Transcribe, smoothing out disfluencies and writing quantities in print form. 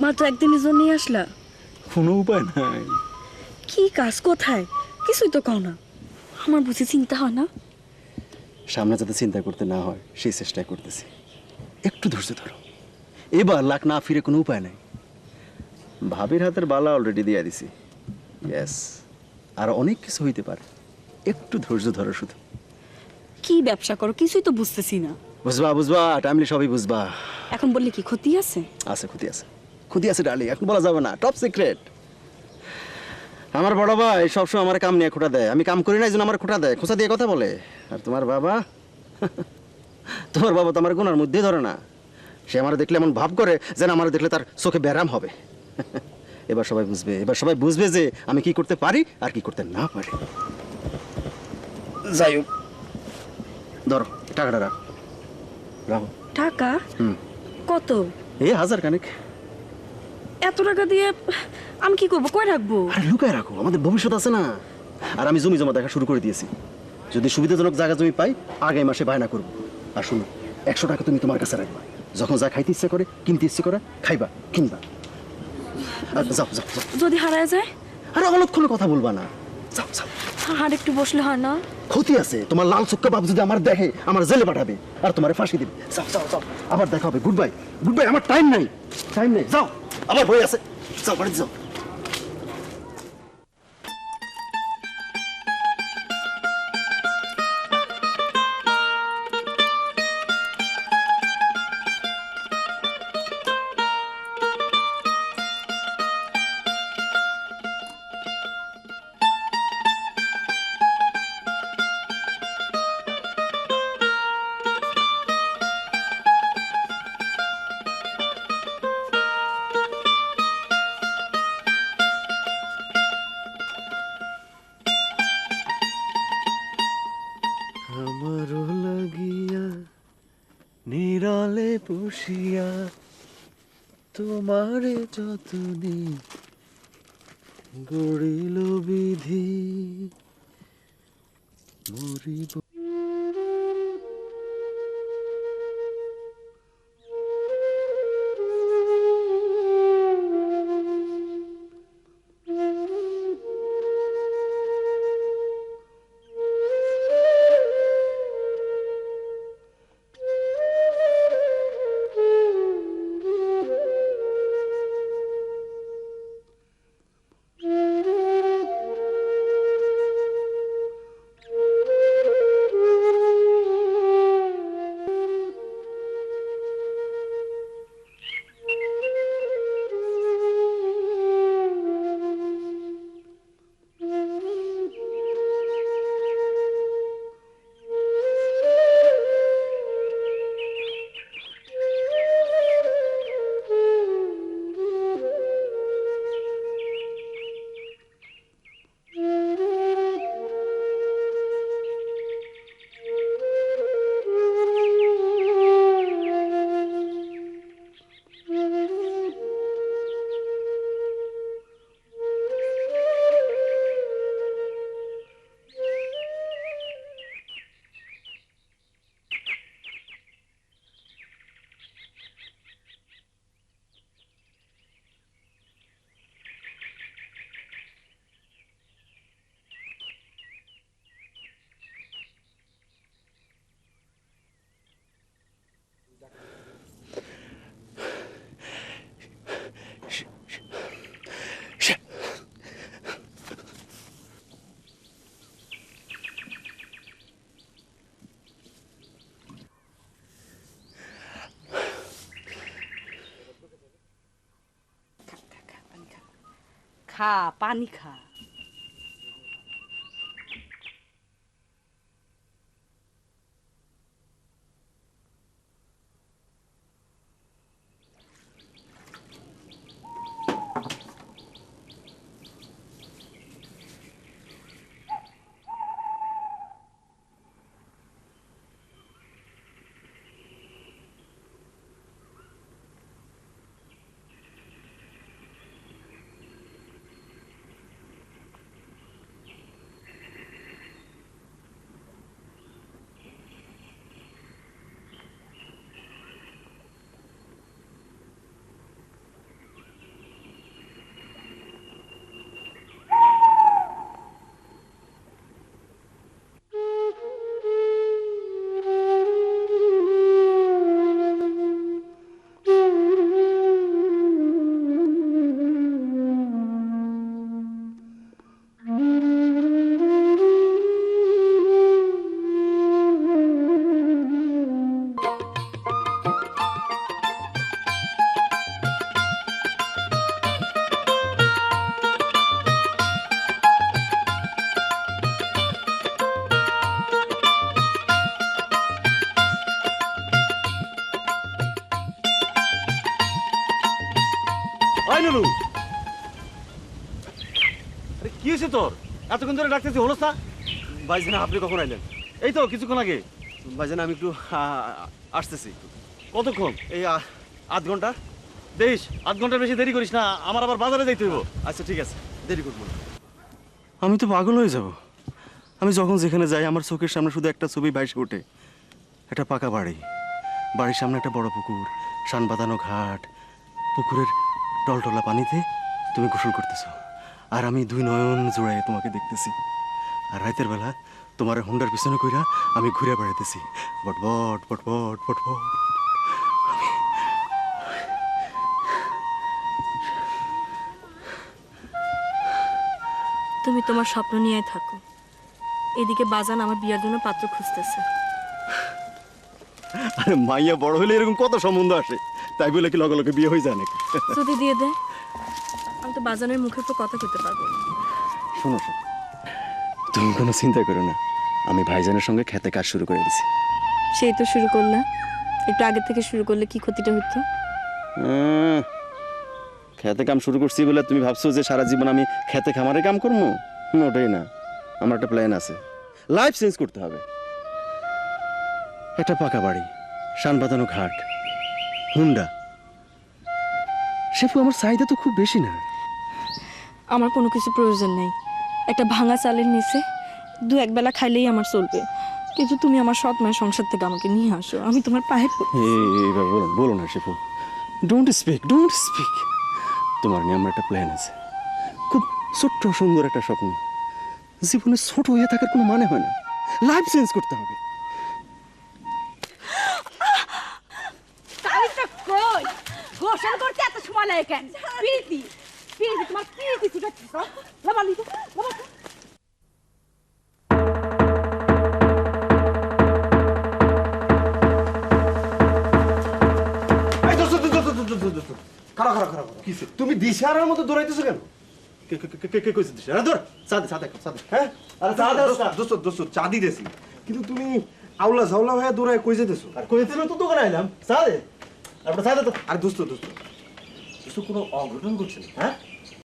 মাত্র একদিনের জন্যই আসলা? কোনো উপায় নাই। কি কাজ, কোথায়? কিছুই তো কও না। আমার বুঝি চিন্তা হয় না? সামনে যাতে চিন্তা করতে না হয় সেই চেষ্টাই করতেছি। একটু ধৈর্য ধরো, এবার লাখ না ফিরে কোনো উপায় নাই। ভাবির হাতের বালা অলরেডি দিয়ে দিছি। ইয়েস, আর অনেক কিছু হইতে পারে। একটু ধৈর্য ধরো শুধু। কি ব্যবসা করো কিছুই তো বুঝতেছি না। বুঝবা বুঝবা, টাইমলি সবই বুঝবা। এখন বললে কি ক্ষতি আছে? আছে, ক্ষতি আছে, ক্ষতি আছে ডার্লিং, এখন বলা যাবে না, টপ সিক্রেট। আমার বড় ভাই সবসময় আমার কাম নিয়ে খোটা দেয়, আমি কাম করি না এই জন্য আমার খোটা দেয়, খোঁচা দিয়ে কথা বলে। আর তোমার বাবা তোমার বাবা তো আমার গুনার মধ্যে ধরে না। সে আমার দেখলে এমন ভাব করে যেন আমার দেখলে তার চোখে ব্যারাম হবে। এবার সবাই বুঝবে, এবার সবাই বুঝবে যে আমি কি করতে পারি আর কি করতে না পারি। যাই হোক, ধরো টাকাটা রাখো। রাখো। টাকা? হুম। কত? এই 1000 খানেক। এত টাকা দিয়ে আমি কি করবো, কই রাখবো? আরে লুকায় রাখো, আমাদের ভবিষ্যৎ আছে না। আর আমি জমি জমা দেখা শুরু করে দিয়েছি, যদি সুবিধাজনক জায়গা জমি পাই আগামী মাসে বায়না করব। আর শুনো, 100 টাকা তুমি তোমার কাছে রাখবা, যখন যা খাইতে ইচ্ছে করে, কিনতে ইচ্ছে করে খাইবা, কিনবা। আর যাও যাও যাও। যদি হারায় যায়? আরে অলক্ষণে কথা বলবা না, যাও যাও। আর একটু বসলে হয় না? ক্ষতি আছে, তোমার লাল চক্কা বাবু যদি আমার দেখে আমার জেলে পাঠাবে আর তোমার ফাঁসি দিবে। যাও যাও যাও, আবার দেখা হবে। গুড বাই, গুড বাই, আমার টাইম নাই, টাইম নেই, যাও, আবার বই আছে, যাও বাড়িতে যাও। আমারও লাগিয়া নিরলে পুষিয়া তোমারে যতনে গড়িল বিধি মরিব। খা, পানি খা। আই নুরু, আরে কি হয়েছে তোর? এতক্ষণ ধরে ডাকতেছি হলো না? ভাইজান আপনি কখন আইলেন? এই তো কিছুক্ষণ আগে। ভাইজান আমি একটু আসতেছি। কতক্ষণ? এই আধ ঘন্টা। দেখিস, আধ ঘন্টার বেশি দেরি করিস না, আমার আবার বাজারে যাইতে হইব। আচ্ছা ঠিক আছে, দেরি করবো না। আমি তো পাগল হয়ে যাব। আমি যখন যেখানে যাই আমার চোখের সামনে শুধু একটা ছবি ভাইসে ওঠে। একটা পাকা বাড়ি, বাড়ির সামনে একটা বড় পুকুর, শান বাঁধানো ঘাট, পুকুরের টলটলা পানিতে তুমি গোসল করতেছো, আর আমি দুই নয়ন জোড়ায় তোমাকে দেখতেছি। আর রাতের বেলা তোমার হুন্ডার পিছনে কইরা আমি ঘুরে বেড়াইতেছি, বটবট বটবট বটবট। তুমি তোমার স্বপ্ন নিয়ে থাকো, এদিকে বাজান আমার বিয়ার জন্য পাত্র খুঁজতেছে। আরে মাইয়া বড় হলে এরকম কত সম্বন্ধ আসে, তাই বলে কি লগে লগে বিয়ে হয়ে যায় নাকি? যদি দিয়ে দেয়, আমি তো বাজানের মুখের উপর কথা কইতে পারবো না। শোনো শোনো, তুমি কোনো চিন্তা করো না, আমি ভাইজানের সঙ্গে খেতে কাজ শুরু করে দিছি। সেই তো শুরু করলে, একটু আগে থেকে শুরু করলে কি ক্ষতিটা হইতো? খেতে কাম শুরু করছি বলে তুমি ভাবছো যে সারা জীবন আমি খেতে খামারে কাম করবো? ওটাই না, আমার একটা প্ল্যান আছে। লাইফ চেঞ্জ করতে হবে। একটা পাকা বাড়ি, শান বাঁধানো ঘাট, হুন্ডা। শেফু আমার চাহিদা তো খুব বেশি না। আমার কোনো কিছু প্রয়োজন নেই। একটা ভাঙা চালের নিচে দু একবেলা খাইলেই আমার চলবে। কিন্তু তুমি আমার সৎ মায়ের সংসার থেকে আমাকে নিয়ে আসো, আমি তোমার পায়ে পড়ি। এইভাবে বলো বলো না Shefu, don't speak don't speak. তোমার নিয়ে আমার একটা প্ল্যান আছে, খুব ছোট্ট সুন্দর একটা স্বপ্ন। জীবনে ছোট হয়ে থাকার কোনো মানে হয় না, লাইফ চেঞ্জ করতে হবে। তারিখটা কই গোসল করতে এত সময় লাগে কেন? পিরিতি পিরিতি তোমার পিরিতি ছুটাচ্ছিস লাবা লিতো লাবা। এই দোস্ত দোস্ত, খারাপ খারাপ খারাপ কিসে? তুমি দিশারার মতো দৌড়াইতেছো কেন? কে কইছে দিশা? আরে ধর, সাদে সাদে সাদে। হ্যাঁ? আরে সাদে দোস্ত চা দিতেছি, কিন্তু তুমি আউলা ঝাউলা হয়ে দৌড়ায় কই যেতেছো? আর কইছিল তো দোকানে আইলাম। সাদে। আমরা সাদে তো। আর দোস্ত কোনো অঘটন করছে না? হ্যাঁ?